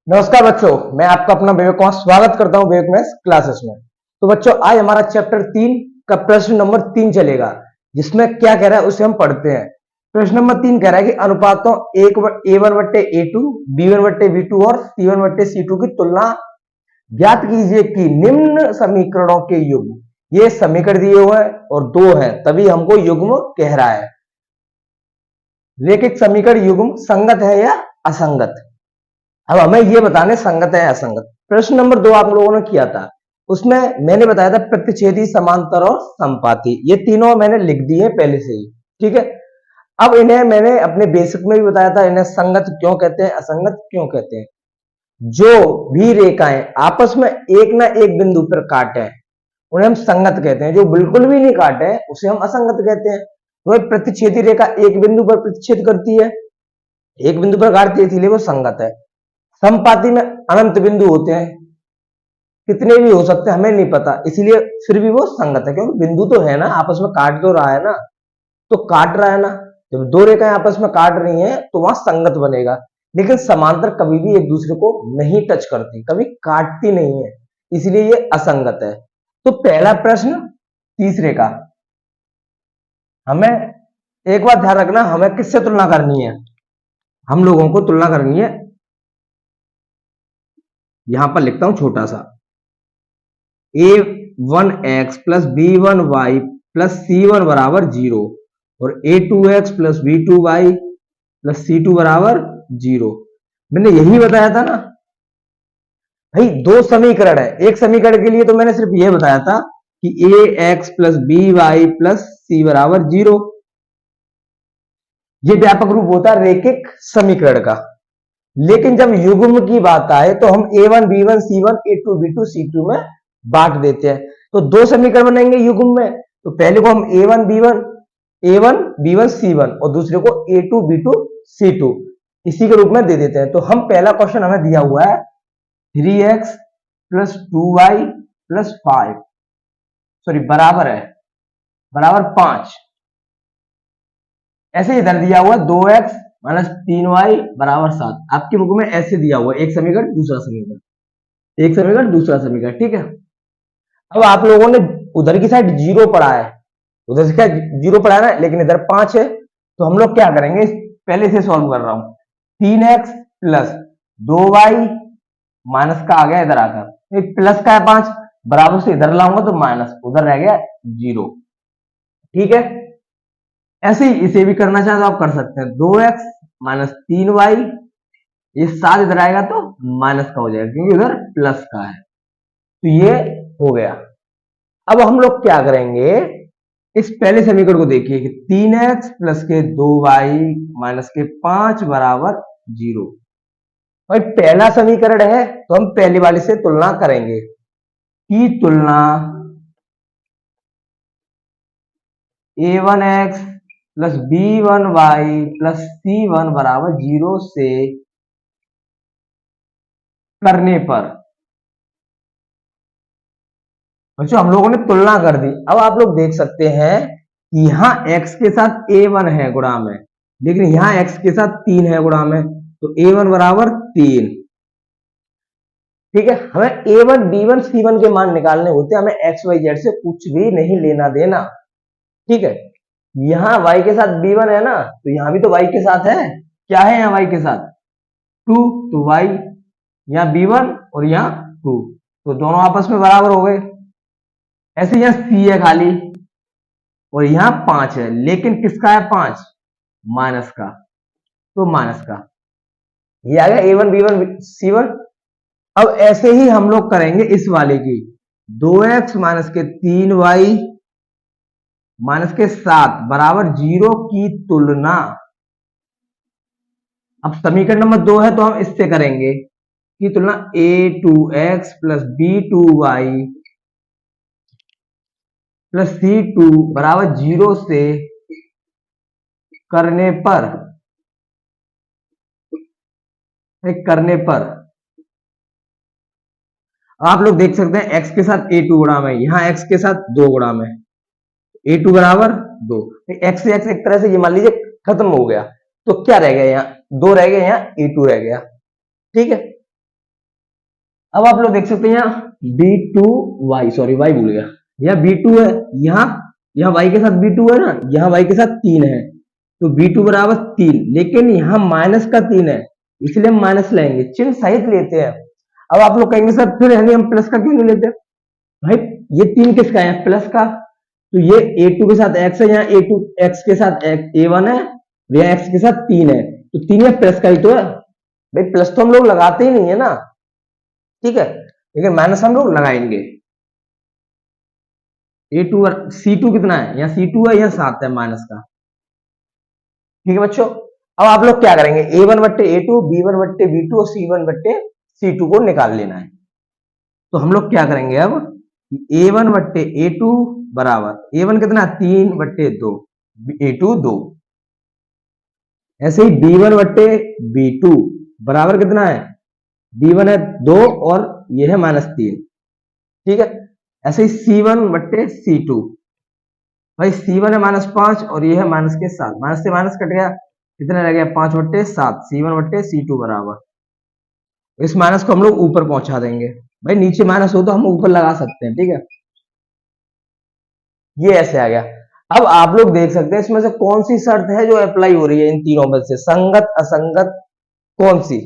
नमस्कार बच्चों, मैं आपका अपना विवेक कुमार स्वागत करता हूं विवेक मैथ्स क्लासेस में। तो बच्चों, आज हमारा चैप्टर 3 का प्रश्न नंबर 3 चलेगा, जिसमें क्या कह रहा है उसे हम पढ़ते हैं। प्रश्न नंबर 3 कह रहा है कि अनुपातों A1 बट्टे A2, B1 बट्टे B2 और C1 बट्टे C2 की तुलना ज्ञात कीजिए कि निम्न समीकरणों के युग्म। ये समीकरण दिए हुए हैं और दो है, तभी हमको युग्म कह रहा है। लेकिन समीकरण युग्म संगत है या असंगत। अब हमें ये बताने संगत है असंगत। प्रश्न नंबर 2 आप लोगों ने किया था, उसमें मैंने बताया था प्रतिच्छेदी, समांतर और संपाती। ये तीनों मैंने लिख दिए पहले से ही, ठीक है। अब इन्हें मैंने अपने बेसिक में भी बताया था, इन्हें संगत क्यों कहते हैं, असंगत क्यों कहते हैं। जो भी रेखाएं आपस में एक ना एक बिंदु पर काटे उन्हें हम संगत कहते हैं। जो बिल्कुल भी नहीं काटे उसे हम असंगत कहते हैं। तो प्रतिच्छेदी रेखा एक बिंदु पर प्रतिच्छेद करती है, एक बिंदु पर काटती है, इसलिए वो संगत है। समपाती में अनंत बिंदु होते हैं, कितने भी हो सकते हैं हमें नहीं पता, इसलिए फिर भी वो संगत है, क्योंकि बिंदु तो है ना, आपस में काट तो रहा है ना, तो काट रहा है ना। जब दो रेखाएं आपस में काट रही हैं तो वहां संगत बनेगा। लेकिन समांतर कभी भी एक दूसरे को नहीं टच करती, कभी काटती नहीं है, इसलिए ये असंगत है। तो पहला प्रश्न तीसरे का, हमें एक बात ध्यान रखना, हमें किससे तुलना करनी है, हम लोगों को तुलना करनी है, यहां पर लिखता हूं छोटा सा, a1x plus b1y plus c1 बराबर 0 और a2x plus b2y plus c2 बराबर 0। मैंने यही बताया था ना भाई, दो समीकरण है। एक समीकरण के लिए तो मैंने सिर्फ यह बताया था कि ax plus by plus c बराबर 0। यह व्यापक रूप होता है रैखिक समीकरण का। लेकिन जब युग्म की बात आए तो हम a1 b1 c1 a2 b2 c2 में बांट देते हैं। तो दो समीकरण बनेंगे युग्म में, तो पहले को हम a1 b1 c1 और दूसरे को a2 b2 c2 इसी के रूप में दे देते हैं। तो हम पहला क्वेश्चन हमें दिया हुआ है 3x plus 2y plus 5 sorry बराबर है, बराबर 5। ऐसे इधर दिया हुआ 2x माइनस 3y बराबर 7। आपकी बुक में ऐसे दिया हुआ एक समीकरण दूसरा समीकरण, एक समीकरण दूसरा समीकरण, ठीक है। अब आप लोगों ने उधर की साइड 0 पढ़ा है, उधर से क्या 0 पढ़ा है ना, लेकिन इधर 5 है। तो हम लोग क्या करेंगे, पहले से सॉल्व कर रहा हूं। 3x प्लस 2y माइनस का आ गया इधर आकर, प्लस का है 5, बराबर से इधर लाऊंगा तो माइनस, उधर रह गया 0, ठीक है। ऐसे ही इसे भी करना चाहे तो आप कर सकते हैं। 2x माइनस 3y, ये 7 इधर आएगा तो माइनस का हो जाएगा, क्योंकि उधर प्लस का है। तो ये हो गया। अब हम लोग क्या करेंगे, इस पहले समीकरण को देखिए कि 3x प्लस के 2y माइनस के 5 बराबर 0। भाई पहला समीकरण है तो हम पहले वाले से तुलना करेंगे, की तुलना a1x plus b1y plus c1 बराबर 0 से करने पर, बच्चों हम लोगों ने तुलना कर दी। अब आप लोग देख सकते हैं कि यहां x के साथ a1 है गुणा में, लेकिन यहां x के साथ 3 है गुणा में, तो a1 बराबर 3, ठीक है। हमें a1 b1 c1 के मान निकालने होते हैं, हमें x y z से कुछ भी नहीं लेना देना, ठीक है। यहां y के साथ b1 है ना, तो यहां भी तो y के साथ है, क्या है यहां y के साथ 2, तो y यहां b1 और यहां 2, तो दोनों आपस में बराबर हो गए। ऐसे यहां c है खाली और यहां 5 है, लेकिन किसका है 5, माइनस का, तो माइनस का ये आ गया a1 b1 c1। अब ऐसे ही हम लोग करेंगे इस वाले की, 2x माइनस के 3y माइनस के 7 बराबर 0 की तुलना। अब समीकरण नंबर 2 है तो हम इससे करेंगे की तुलना a2x plus b2y plus c2 बराबर 0 से करने पर, आप लोग देख सकते हैं x के साथ a2 गुणा में, यहां x के साथ 2 गुणा में, a2 बराबर 2, x से x एक तरह से ये मान लीजिए खत्म हो गया, तो क्या रह गया, यहाँ 2 रह गया, यहाँ a2 रह गया, ठीक है। अब आप लोग देख सकते हैं यहाँ B2Y, सॉरी Y भूल गया, यहाँ B2 है, यहाँ यहाँ Y के साथ B2 है ना, यहाँ Y के साथ 3 है, तो B2 बराबर 3, लेकिन यहाँ माइनस का 3 है, इसलिए हम माइनस लेंगे, चिन्ह सहित लेते हैं। अब आप लोग कहेंगे सर फिर हम प्लस का क्यों नहीं लेते? भाई ये 3 किसका है? प्लस का, तो ये A2 के साथ x है, यहाँ A2 x के साथ A1 है, यहाँ x के साथ 3 है, तो 3 या प्लस का ही तो है। भाई प्लस तो हम लोग लगाते ही नहीं है ना, ठीक है, लेकिन माइनस हम लोग लगाएंगे। A2 C2 कितना है? यहाँ C2 है, यहाँ 7 है माइनस का, ठीक है बच्चों। अब आप लोग क्या करेंगे? A1 बट्टे A2, B1 बट्टे B2 और C1 बट्टे C2 को निकाल लेना है। तो हम लोग क्या करेंगे अब? A1 बट्टे A2 बराबर A1 कितना? 3 बट्टे 2, A2 2। ऐसे ही B1 बट्टे B2 बराबर कितना है? B1 है 2 और ये है -3, ठीक है। ऐसे ही C1 बट्टे C2, भाई C1 है -5 और ये है माइनस के 7, माइनस से माइनस कट गया, कितना रह गया? 5 बट्टे 7, C1 बट्टे C2 बराबर, इस माइनस को हम लोग ऊपर पहुंचा देंगे। भाई नीचे माइनस हो तो हम ऊपर लगा सकते हैं, ठीक है। ये ऐसे आ गया। अब आप लोग देख सकते हैं इसमें से कौन सी शर्त है जो अप्लाई हो रही है इन तीनों में से, संगत असंगत कौन सी?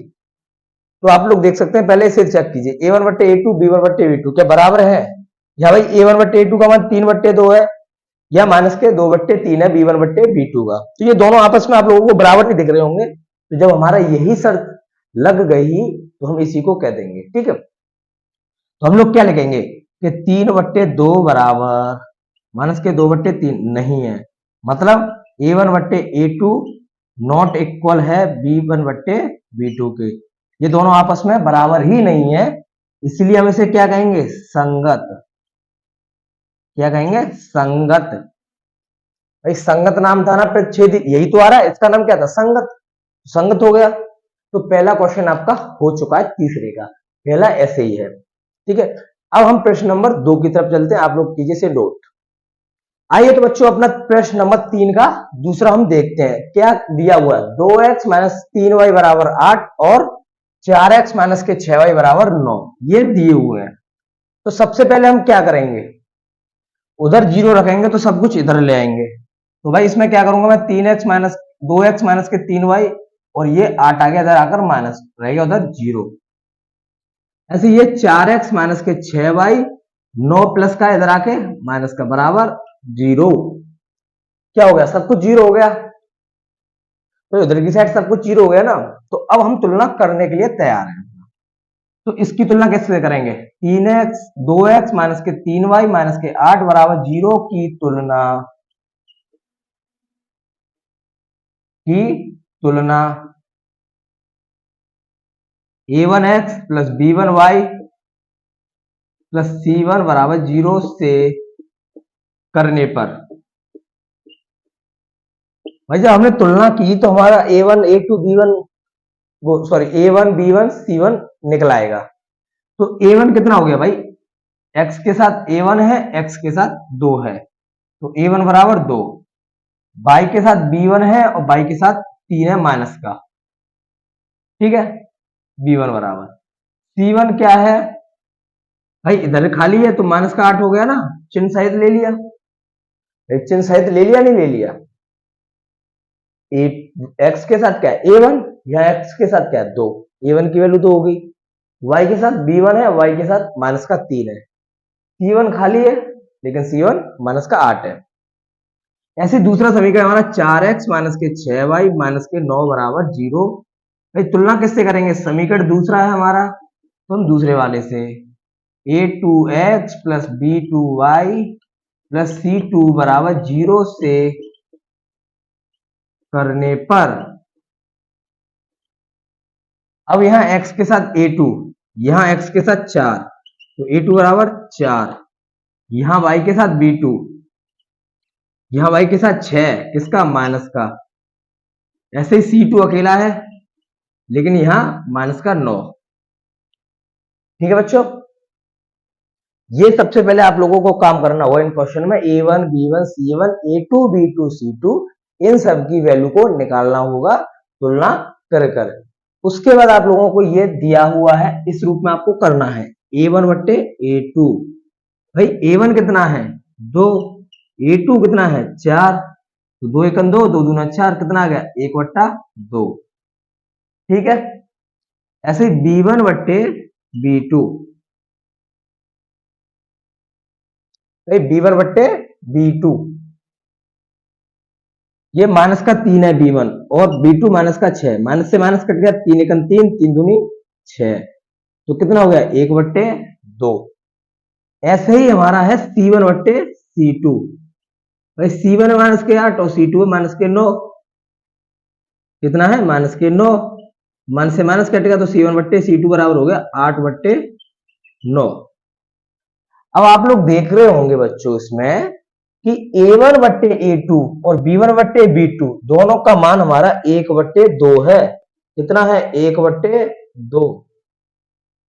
तो आप लोग देख सकते हैं, पहले इसे चेक कीजिए, A1 बट्टे A2, B1 बट्टे B2 क्या बराबर है? या भाई A1 बट्टे A2 का मान 3 बट्टे 2 है, या माइनस के 2 बट्टे 3 है B1 बट्टे B2 का, तो ये दोनों आपस में आप लोगों को बराबर नहीं दिख रहे होंगे। तो जब हमारा यही शर्त लग गई तो हम इसी को कह देंगे, ठीक है। तो हम लोग क्या लिखेंगे कि 3 बट्टे 2 बराबर माइनस के 2 बट्टे 3 नहीं है, मतलब A1 बट्टे A2 नॉट इक्वल है B1 बट्टे B2 के, ये दोनों आपस में बराबर ही नहीं है, इसलिए हम इसे क्या कहेंगे? संगत। क्या कहेंगे? संगत। भाई संगत नाम था ना प्रच्छेदी, यही तो आ रहा है, इसका नाम क्या था? संगत। संगत हो गया। तो पहला क्वेश्चन आपका हो चुका है तीसरे का, पहला ऐसे ही है, ठीक है। अब हम प्रश्न नंबर 2 की तरफ चलते हैं, आप लोग कीजिए से नोट। आइए तो बच्चों अपना प्रश्न नंबर 3 का दूसरा हम देखते हैं, क्या दिया हुआ है? 2x माइनस 3y बराबर 8 और 4x माइनस के 6y बराबर 9, ये दिए हुए हैं। तो सबसे पहले हम क्या करेंगे? उधर 0 रखेंगे तो सब कुछ इधर ले आएंगे। तो भाई इसमें क्या करूंगा मैं? 3x माइनस 2x माइनस के 3y और ये 8 आ गया इधर आकर माइनस रहेगा उधर 0। ऐसे ये 4x माइनस के 6y 9 प्लस का इधर आके माइनस का बराबर 0। क्या हो गया? सब कुछ 0 हो गया, तो इधर की साइड सब कुछ 0 हो गया ना। तो अब हम तुलना करने के लिए तैयार हैं। तो इसकी तुलना कैसे करेंगे? 3x 2x माइनस के 3y माइनस के 8 बराबर 0 की तुलना a1x plus b1y plus c1 बराबर 0 से करने पर, भाई जब हमने तुलना की तो हमारा a1 a2 b1 वो सॉरी a1 b1 c1 निकल आएगा। तो a1 कितना हो गया भाई? x के साथ a1 है, x के साथ 2 है, तो a1 बराबर 2, y के साथ b1 है और y के साथ 3 है माइनस का, ठीक है। b1 बराबर c1 क्या है भाई? इधर खाली है तो माइनस का 8 हो गया ना, चिन्ह सहित ले लिया। चिन्ह सहित ले लिया, नहीं ले लिया? x के साथ क्या है? a1, या x के साथ क्या है? 2, a1 की वैल्यू तो हो गई, y के साथ b1 है, y के साथ माइनस का 3 है, c1 खाली है लेकिन c1 माइनस का 8 है। ऐसे दूसरा समीकरण हमारा 4x माइनस के 6y माइनस के 9 बराबर 0। भाई तुलना किससे करेंगे? समीकरण दूसरा है हमारा, तो हम दूसरे वाले से a2x plus b2y plus c2 बराबर 0 से करने पर, अब यहां x के साथ a2, यहां x के साथ 4, तो a2 बराबर 4, यहां y के साथ b2, यहां y के साथ 6 किसका? माइनस का। ऐसे ही c2 अकेला है लेकिन यहां माइनस का 9, ठीक है बच्चों। ये सबसे पहले आप लोगों को काम करना होगा इन क्वेश्चन में, a1 b1 c1 a2 b2 c2 इन सब की वैल्यू को निकालना होगा तुलना कर कर। उसके बाद आप लोगों को ये दिया हुआ है, इस रूप में आपको करना है a1 बट्टे a2। भाई a1 कितना है 2, a2 कितना है 4, तो 2 एकम 2, 2 दूना 4, कितना आ गया 1 बट्टा 2। ठीक है, ऐसे b1 बट्टे b2, भाई b1 बट्टे b2, ये माइनस का 3 है b1 और b2 माइनस का 6, माइनस से माइनस कट गया, 3 एकम 3, 3 दूनी 6, तो कितना हो गया 1 बट्टे 2। ऐसे ही हमारा है c1 बट्टे c2, भाई c1 है माइनस के 8 और c2 है माइनस के 9, कितना है माइनस के 9, माइनस से माइनस कटेगा तो c1 बट्टे c2 बराबर हो गया 8 बट्टे 9। अब आप लोग देख रहे होंगे बच्चों इसमें कि a1 बट्टे a2 और b1 बट्टे b2 दोनों का मान हमारा 1 बट्टे 2 है। कितना है 1 बट्टे 2।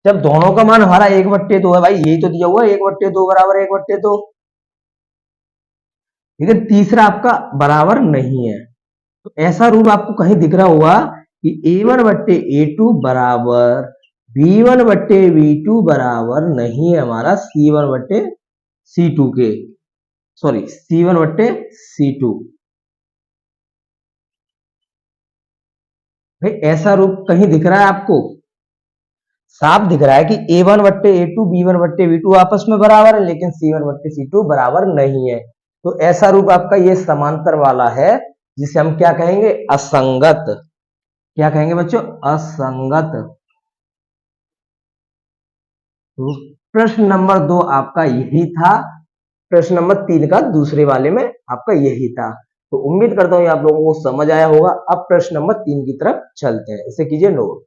जब दोनों का मान हमारा 1 बट्टे 2 है, भाई यही तो दिया हुआ है 1 बट्टे 2 बराबर 1 बट्टे 2, लेकिन तीसरा आपका बराबर नहीं है। तो ऐसा रूल आपको कहीं दिख रहा होगा कि a1 बट्टे a2 बराबर b1 बट्टे b2 बराबर नहीं है हमारा c1 बट्टे c2 के, सॉरी c1 बट्टे c2। भाई ऐसा रूप कहीं दिख रहा है आपको, साफ दिख रहा है कि a1 बट्टे a2 b1 बट्टे b2 आपस में बराबर है, लेकिन c1 बट्टे c2 बराबर नहीं है। तो ऐसा रूप आपका ये समांतर वाला है, जिसे हम क्या कहेंगे असंगत। क्या कहेंगे बच्चों असंगत। तो प्रश्न नंबर 2 आपका यही था, प्रश्न नंबर 3 का दूसरे वाले में आपका यही था। तो उम्मीद करता हूं आप लोगों को समझ आया होगा। अब प्रश्न नंबर 3 की तरफ चलते हैं, इसे कीजिए नोट।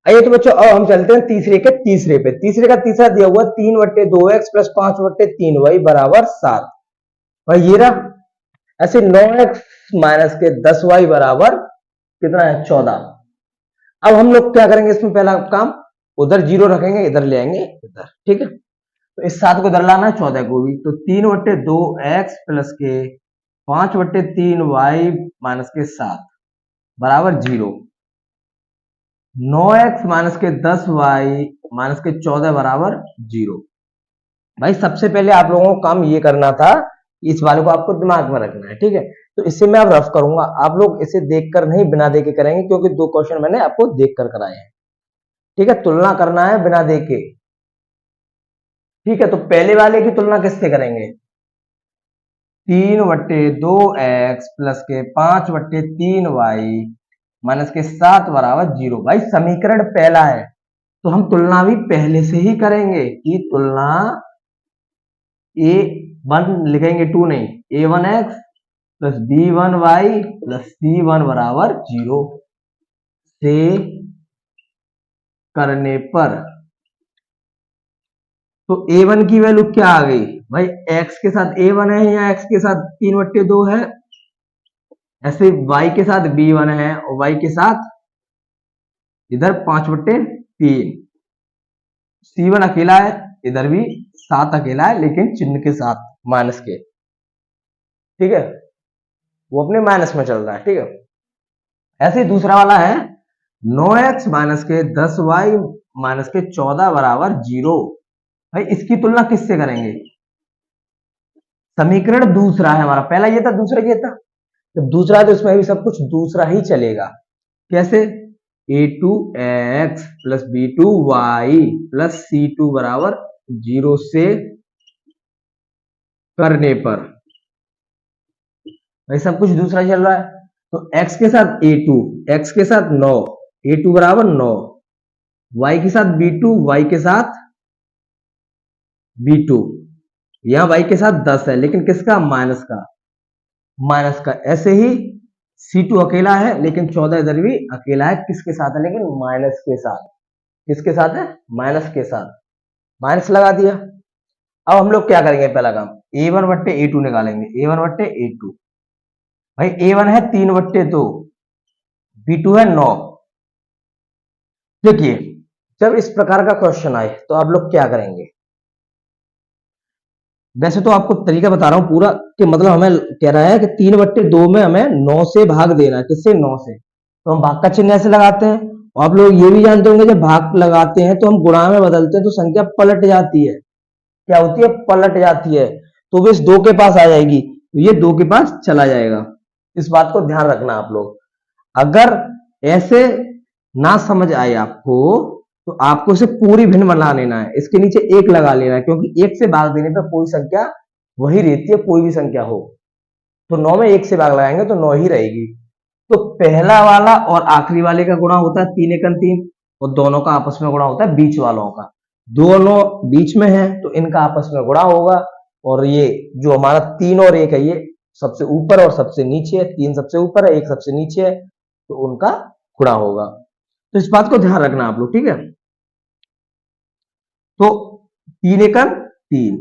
आइए तो बच्चों अब हम चलते हैं तीसरे के तीसरे पे। तीसरे का तीसरा दिया हुआ 3 बट्टे 2x प्लस 5 बट्टे 3y बराबर 7। भाई ये रहा। ऐसे 9x माइनस के 10y बराबर कितना है 14। अब हम लोग क्या करेंगे इसमें, पहला काम उधर जीरो रखेंगे, इधर ले आएंगे इधर। ठीक है, तो इस 7 को इधर लाना है, 14 को भी, तो 3 बट्टे 2x प्लस के 5 बट्टे 3y माइनस के 7 बराबर 0। 9x माइनस के 10y माइनस के 14 बराबर 0। भाई सबसे पहले आप लोगों को काम ये करना था, इस वाले को आपको दिमाग में रखना है। ठीक है, तो इससे मैं अब रफ करूंगा, आप लोग इसे देखकर नहीं बिना देखे करेंगे, क्योंकि 2 क्वेश्चन मैंने आपको देखकर कराए हैं। ठीक है, तुलना करना है बिना देखे। ठीक है, तो पहले वाले की तुलना किससे करेंगे, 3 बट्टे 2x प्लस के 5 बट्टे 3y माइनस के 7 बराबर 0। भाई समीकरण पहला है तो हम तुलना भी पहले से ही करेंगे, कि तुलना a1 लिखेंगे 2 नहीं, a1x plus b1y plus c1 बराबर 0 से करने पर, तो a1 की वैल्यू क्या आ गई, भाई x के साथ a1 है या x के साथ 3 बट्टे 2 है, ऐसे y के साथ b1 है और y के साथ इधर 5 बट्टे 3, c1 अकेला है, इधर भी 7 अकेला है लेकिन चिन्ह के साथ माइनस के। ठीक है, वो अपने माइनस में चल रहा है। ठीक है, ऐसे ही दूसरा वाला है 9x माइनस के 10y माइनस के 14 बराबर 0। भाई इसकी तुलना किससे करेंगे, समीकरण दूसरा है हमारा, पहला ये था दूसरा ये था, जब दूसरा है तो इसमें भी सब कुछ दूसरा ही चलेगा। कैसे, a2x plus b2y plus c2 बराबर 0 से करने पर, भाई सब कुछ दूसरा चल रहा है, तो x के साथ a2, x के साथ 9, a2 बराबर 9, y के साथ b2, y के साथ b2, यहां y के साथ 10 है लेकिन किसका, माइनस का, माइनस का। ऐसे ही c2 अकेला है लेकिन 14 इधर भी अकेला है, किसके साथ है, लेकिन माइनस के साथ। किसके साथ है, माइनस के साथ, माइनस लगा दिया। अब हम लोग क्या करेंगे, पहला काम a1 बट्टे a2 निकालेंगे, a1 बट्टे a2। भाई a1 है 3 बट्टे 2, b2 है 9। देखिए जब इस प्रकार का क्वेश्चन आए तो आप लोग क्या करेंगे, वैसे तो आपको तरीका बता रहा हूं पूरा, कि मतलब हमें कह रहा है कि 3 बट्टे 2 में हमें 9 से भाग देना है, किससे, 9 से। तो हम भाग का चिन्ह ऐसे लगाते हैं। और आप लोग ये भी जानते होंगे जब भाग लगाते हैं तो हम गुणा में बदलते हैं तो संख्या पलट जाती है। क्या होती है? पलट जाती है। तो वो इस 2 के पास आ जाएगी, तो ये 2 के पास चला जाएगा। इस बात को ध्यान रखना आप लोग। अगर ऐसे ना समझ आए आपको तो आपको इसे पूरी भिन्न बना लेना है, इसके नीचे 1 लगा लेना है, क्योंकि 1 से भाग देने पर कोई संख्या वही रहती है, कोई भी संख्या हो। तो 9 में 1 से भाग लगाएंगे तो 9 ही रहेगी। तो पहला वाला और आखिरी वाले का गुणा होता है 3 एकम 3, और दोनों का आपस में गुणा होता है बीच वालों का। दोनों बीच में है तो इनका आपस में गुणा होगा। और ये जो हमारा 3 और 1 है, ये सबसे ऊपर और सबसे नीचे है। 3 सबसे ऊपर है, 1 सबसे नीचे है, तो उनका गुणा होगा। तो इस बात को ध्यान रखना आप लोग, ठीक है। तो 3 एकम 3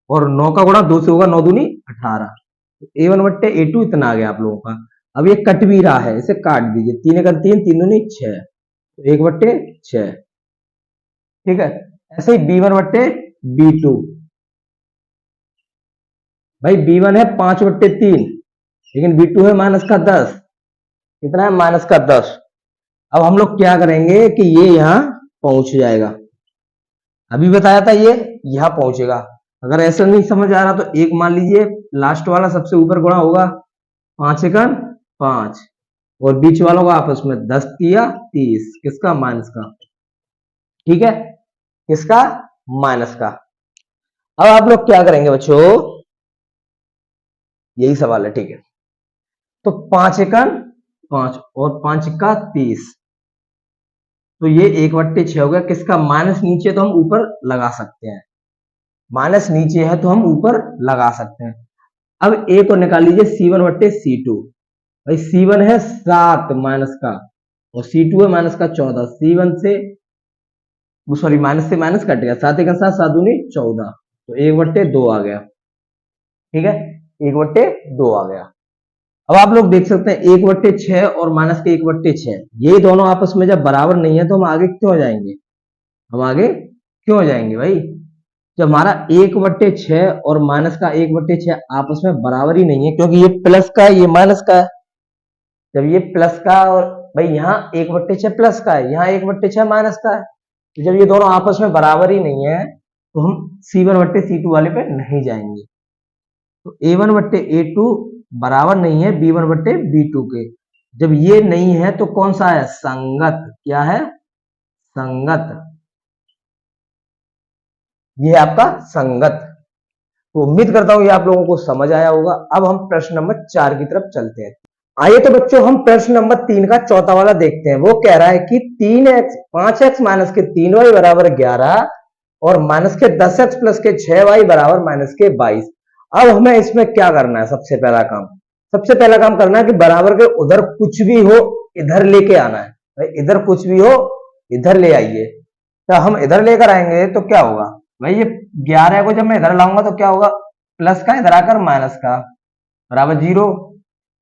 और 9 का गुणा 2 से होगा, 9 दूनी 18। A1 बट्टे A2 इतना आ गया आप लोगों का। अब ये कट भी रहा है, इसे काट दीजिए। 3 एकम 3, 3 दूनी 6, तो 1 बट्टे 6, ठीक है। ऐसे ही B1 बट्टे B2, भाई B1 है 5 बट्टे 3, लेकिन B2 है माइनस का 10। कितना है? माइनस का 10। अब हम लोग क्या करेंगे कि ये यहां पहुंच जाएगा। अभी बताया था ये यहां पहुंचेगा। अगर ऐसा नहीं समझ आ रहा तो एक मान लीजिए, लास्ट वाला सबसे ऊपर गुणा होगा 5 एकम 5, और बीच वालों का आपस में 10 तिया 30, किसका? माइनस का, ठीक है। किसका? माइनस का। अब आप लोग क्या करेंगे बच्चों? यही सवाल है, ठीक है। तो 5 एकम 5 और 5 का 30, तो ये 1 बट्टे 6 हो गया। किसका? माइनस नीचे तो हम ऊपर लगा सकते हैं, माइनस नीचे है तो हम ऊपर लगा सकते हैं। अब एक और निकाल लीजिए, C1 बट्टे C2। भाई C1 है 7 माइनस का, और C2 है माइनस का 14। C1 से सॉरी माइनस से माइनस कट गया, 7 एकम 7, 7 दूनी 14, तो 1 बट्टे 2 आ गया, ठीक है। 1 बट्टे 2 आ गया। अब आप लोग देख सकते हैं 1 बट्टे 6 और माइनस के 1 बट्टे 6, ये दोनों आपस में जब बराबर नहीं है तो हम आगे क्यों जाएंगे? हम आगे क्यों जाएंगे भाई? जब हमारा 1 बट्टे 6 और माइनस का 1 बट्टे 6 आपस में बराबर ही नहीं है, क्योंकि ये प्लस का है, ये माइनस का है। जब ये प्लस का और भाई यहाँ 1 बट्टे 6 प्लस का है, यहाँ 1 बट्टे 6 माइनस का है, तो जब ये दोनों आपस में बराबर ही नहीं है तो हम C1 बट्टे C2 वाले पे नहीं जाएंगे। तो A1 बट्टे A2 बराबर नहीं है B1 बट्टे B2 के। जब ये नहीं है तो कौन सा है? संगत। क्या है? संगत। ये है आपका संगत। तो उम्मीद करता हूं ये आप लोगों को समझ आया होगा। अब हम प्रश्न नंबर 4 की तरफ चलते हैं। आइए तो बच्चों हम प्रश्न नंबर 3 का चौथा वाला देखते हैं। वो कह रहा है कि 5x माइनस के 3y बराबर 11 और माइनस के 10x प्लस के 6y बराबर माइनस के 22। अब हमें इसमें क्या करना है? सबसे पहला काम करना है कि बराबर के उधर कुछ भी हो इधर लेके आना है। भाई इधर कुछ भी हो इधर ले आइए। तो हम इधर लेकर आएंगे तो क्या होगा? भाई ये 11 को जब मैं इधर लाऊंगा तो क्या होगा? प्लस का इधर आकर माइनस का बराबर 0।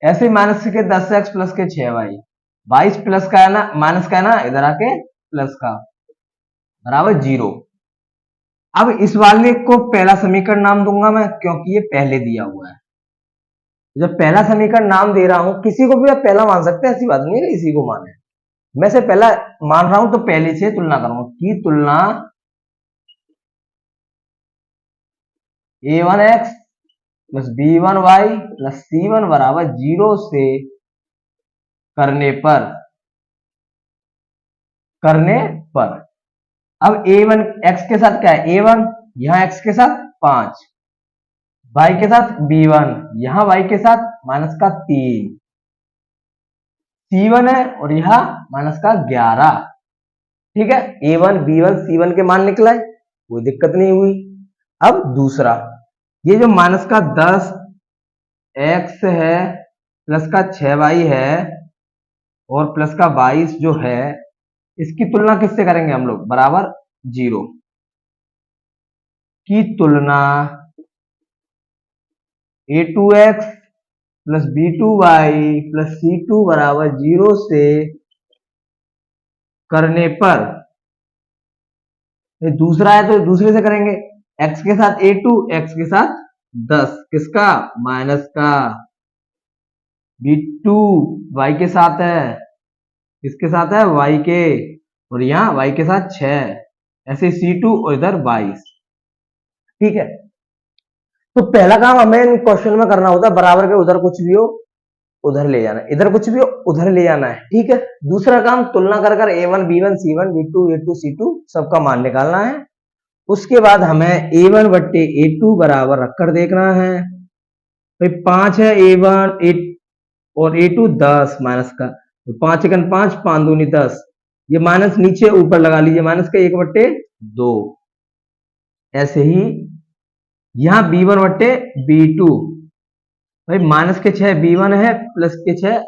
ऐसे माइनस के 10x प्लस के 6y, 22 प्लस का है ना माइनस का है ना, इधर आके प्लस का बराबर 0। अब इस वाले को पहला समीकरण नाम दूंगा मैं, क्योंकि ये पहले दिया हुआ है। जब पहला समीकरण नाम दे रहा हूं, किसी को भी आप पहला मान सकते हैं, ऐसी बात नहीं है इसी को माने। मैं से पहला मान रहा हूं तो पहले से तुलना करूंगा की तुलना A1x plus B1y plus C1 बराबर 0 से करने पर अब A1 x के साथ क्या है? A1, यहां x के साथ 5, y के साथ B1, यहां y के साथ माइनस का 3, C1 है और यहां माइनस का 11, ठीक है। A1 B1 C1 के मान निकला है, कोई दिक्कत नहीं हुई। अब दूसरा, ये जो माइनस का 10x है प्लस का 6y है और प्लस का 22 जो है, इसकी तुलना किससे करेंगे हम लोग? बराबर 0 की तुलना A2x plus B2y plus C2 बराबर 0 से करने पर, ये दूसरा है तो दूसरे से करेंगे। x के साथ A2, x के साथ 10, किसका? माइनस का। B2 y के साथ है इसके साथ है yk, और यहाँ y के साथ 6, ऐसे C2 और इधर 22। ठीक है, तो पहला काम हमें इन क्वेश्चन में करना होता है, बराबर के उधर कुछ भी हो उधर ले जाना है, इधर कुछ भी हो उधर ले जाना है। ठीक है, दूसरा काम तुलना कर कर A1 B1 C1 B2 A2 C2 सबका मान निकालना है। उसके बाद हमें A1 बट्टे A2 बराबर रखकर देखना है। भाई 5 है A1 और A2 10 माइनस का, तो 5 एकन 5 5 दूनी 10, ये माइनस नीचे ऊपर लगा लीजिए, माइनस का 1 बट्टे 2। ऐसे ही यहाँ B1 बट्टे B2, भाई माइनस के 6 B1 है प्लस के 6,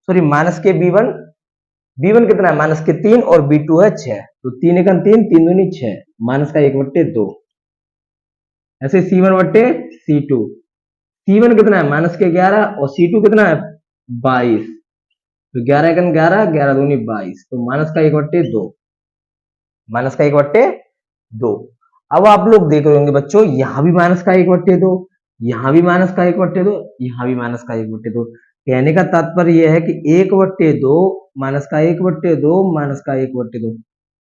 सॉरी माइनस के B1 कितना है माइनस के 3 और B2 है 6, तो 3 एकन 3 3 दूनी 6, माइनस का 1 बट्टे 2। ऐसे C1 बट्टे C2, C1 कितना है माइनस के 11 और C2 कितना है 22, तो 11 एकन 11 11 दूनी 22, तो माइनस का 1 बट्टे 2, माइनस का 1 बट्टे 2। अब आप लोग देख रहे होंगे बच्चों, यहां भी माइनस का 1 बट्टे 2, यहां भी माइनस का 1 बट्टे 2, यहां भी माइनस का 1 बट्टे 2। कहने का तात्पर्य यह है कि 1 बट्टे 2 माइनस का 1 बट्टे 2 माइनस का 1 बट्टे 2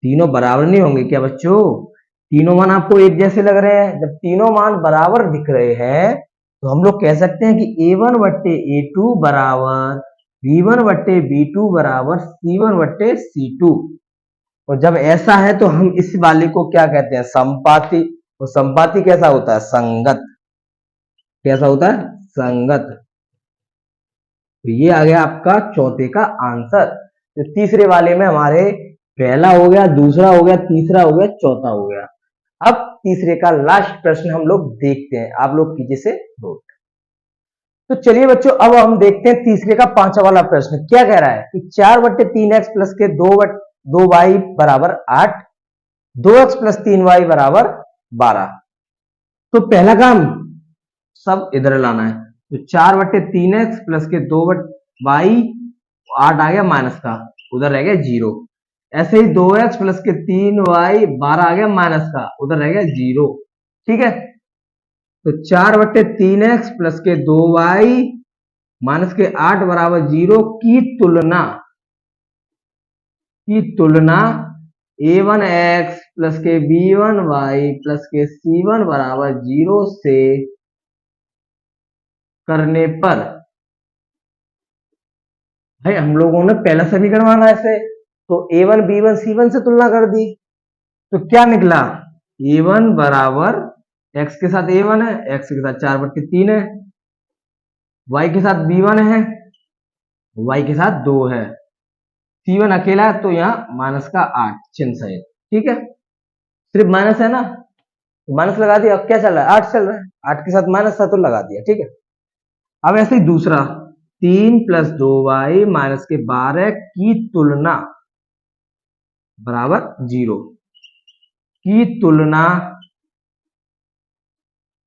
तीनों बराबर नहीं होंगे क्या बच्चों? तीनों मान आपको एक जैसे लग रहे हैं। जब तीनों मान बराबर दिख रहे हैं तो हम लोग कह सकते हैं कि A1 बट्टे A2 बराबर B1 बट्टे B2 बराबर C1 बट्टे C2। और जब ऐसा है तो हम इस वाले को क्या कहते हैं? संपाती। और संपाती कैसा होता है? संगत। कैसा होता है? संगत। तो ये आ गया आपका चौथे का आंसर। तो तीसरे वाले में हमारे पहला हो गया, दूसरा हो गया, तीसरा हो गया, चौथा हो गया। अब तीसरे का लास्ट प्रश्न हम लोग देखते हैं, आप लोग कीजिए से नोट। तो चलिए बच्चों, अब हम देखते हैं तीसरे का पांचवा वाला प्रश्न क्या कह रहा है कि 4 बट्टे 3x प्लस के 2y बराबर 8, 2x प्लस 3y बराबर 12। तो पहला काम सब इधर लाना है, तो 4 बट्टे 3x प्लस के 2y, 8 आ गया माइनस का, उधर रह गया 0। ऐसे ही 2x प्लस के 3y 12 आ गया माइनस का, उधर रह गया 0। ठीक है, तो 4 बट्टे 3x प्लस के 2y माइनस के 8 बराबर 0 की तुलना a1x प्लस के b1y प्लस के c1 बराबर 0 से करने पर, भाई हम लोगों ने पहला समीकरण माना ऐसे, तो a1 b1 c1 से तुलना कर दी, तो क्या निकला? a1 बराबर x के साथ a1 है, x के साथ 4 बट्टे 3 है, y के साथ b1 है, y के साथ 2 है, c1 अकेला है तो यहाँ माइनस का 8 चिन्ह सहित। ठीक है, सिर्फ माइनस है ना, तो माइनस लगा दिया। अब क्या चल रहा है? 8 चल रहा है, 8 के साथ माइनस था तो लगा दिया। ठीक है, अब ऐसे ही दूसरा 3 प्लस 2y माइनस के 12 की तुलना बराबर 0 की तुलना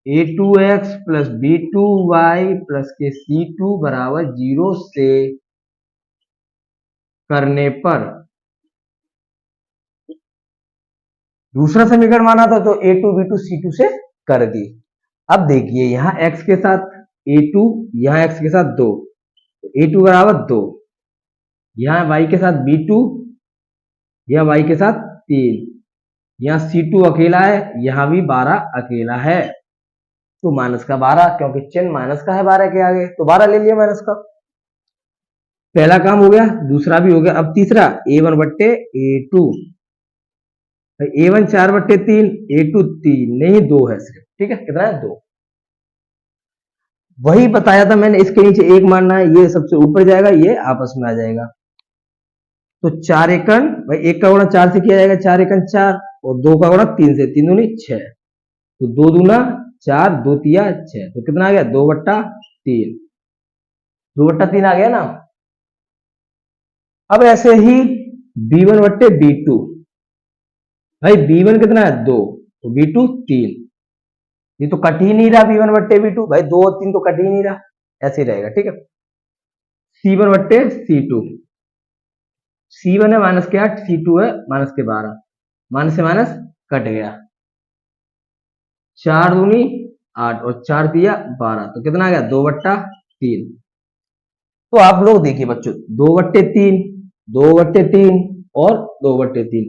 a2x प्लस b2y प्लस के c2 बराबर 0 से करने पर, दूसरा समीकरण माना था तो a2 b2 c2 से कर दी। अब देखिए यहां x के साथ a2, यहां x के साथ 2, तो a2 बराबर 2, यहां y के साथ b2, यहां y के साथ 3, यहां c2 अकेला है, यहां भी 12 अकेला है, तो माइनस का 12, क्योंकि चिन्ह माइनस का है 12 के आगे, तो 12 ले लिया माइनस का। पहला काम हो गया, दूसरा भी हो गया। अब तीसरा a1 बट्टे a2, a1 4 बट्टे 3, a2 3 नहीं 2 है सिर्फ। ठीक है, कितना है? 2। वही बताया था मैंने, इसके नीचे 1 मानना है, ये सबसे ऊपर जाएगा, ये आपस में आ जाएगा। तो 4 एकन, भाई 1 का गुणा 4 से किया जाएगा, 4 एकन 4, और 2 का गुणा 3 से, 3 दूनी 6, तो 2 दूना 4, 2 तिया 6, तो कितना आ गया? 2 बट्टा 3, 2 बट्टा 3 आ गया ना। अब ऐसे ही b1 बट्टे b2, भाई b1 कितना है? 2, तो b2 3, ये तो कट ही नहीं रहा b1 बट्टे b2, भाई 2 और 3 तो कट ही नहीं रहा, ऐसे ही रहेगा। ठीक है, c1 बट्टे c2, c1 है माइनस के 8, c2 है माइनस के 12, माइनस से माइनस कट गया, 4 दूनी 8 और 4 दिया 12, तो कितना आ गया? 2 बट्टा 3। तो आप लोग देखिए बच्चों, 2 बट्टे 3 2/3 और 2/3।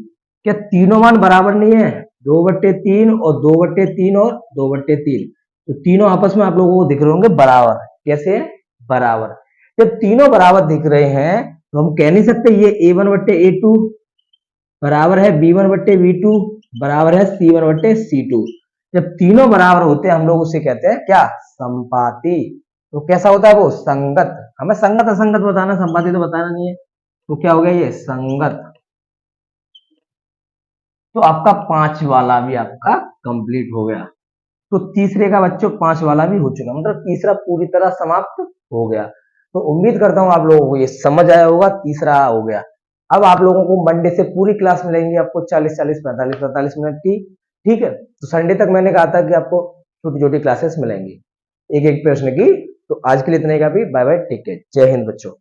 क्या तीनों मान बराबर नहीं है? 2/3 और 2/3 और 2/3, तो तीनों आपस में आप लोगों को दिख रहे होंगे बराबर। कैसे है? बराबर। जब तीनों बराबर दिख रहे हैं तो हम कह नहीं सकते ये A1/A2 बराबर है B1/B2 बराबर है C1/C2। जब तीनों बराबर होते हैं हम लोग उसे कहते हैं क्या? संपाती। तो कैसा होता है वो? संगत। हमें संगत असंगत बताना, संपाती तो बताना नहीं है। तो क्या हो गया ये? संगत। तो आपका 5 वाला भी आपका कंप्लीट हो गया। तो तीसरे का बच्चों 5 वाला भी हो चुका, मतलब तीसरा पूरी तरह समाप्त हो गया। तो उम्मीद करता हूँ आप लोगों को ये समझ आया होगा, तीसरा हो गया। अब आप लोगों को मंडे से पूरी क्लास मिलेंगी आपको 40-40, 45-45 मिनट की। ठीक है, तो संडे तक मैंने कहा था कि आपको छोटी छोटी क्लासेस मिलेंगी एक एक प्रश्न की। तो आज के लिए इतने का भी, बाय बाय, टेक केयर, जय हिंद बच्चों।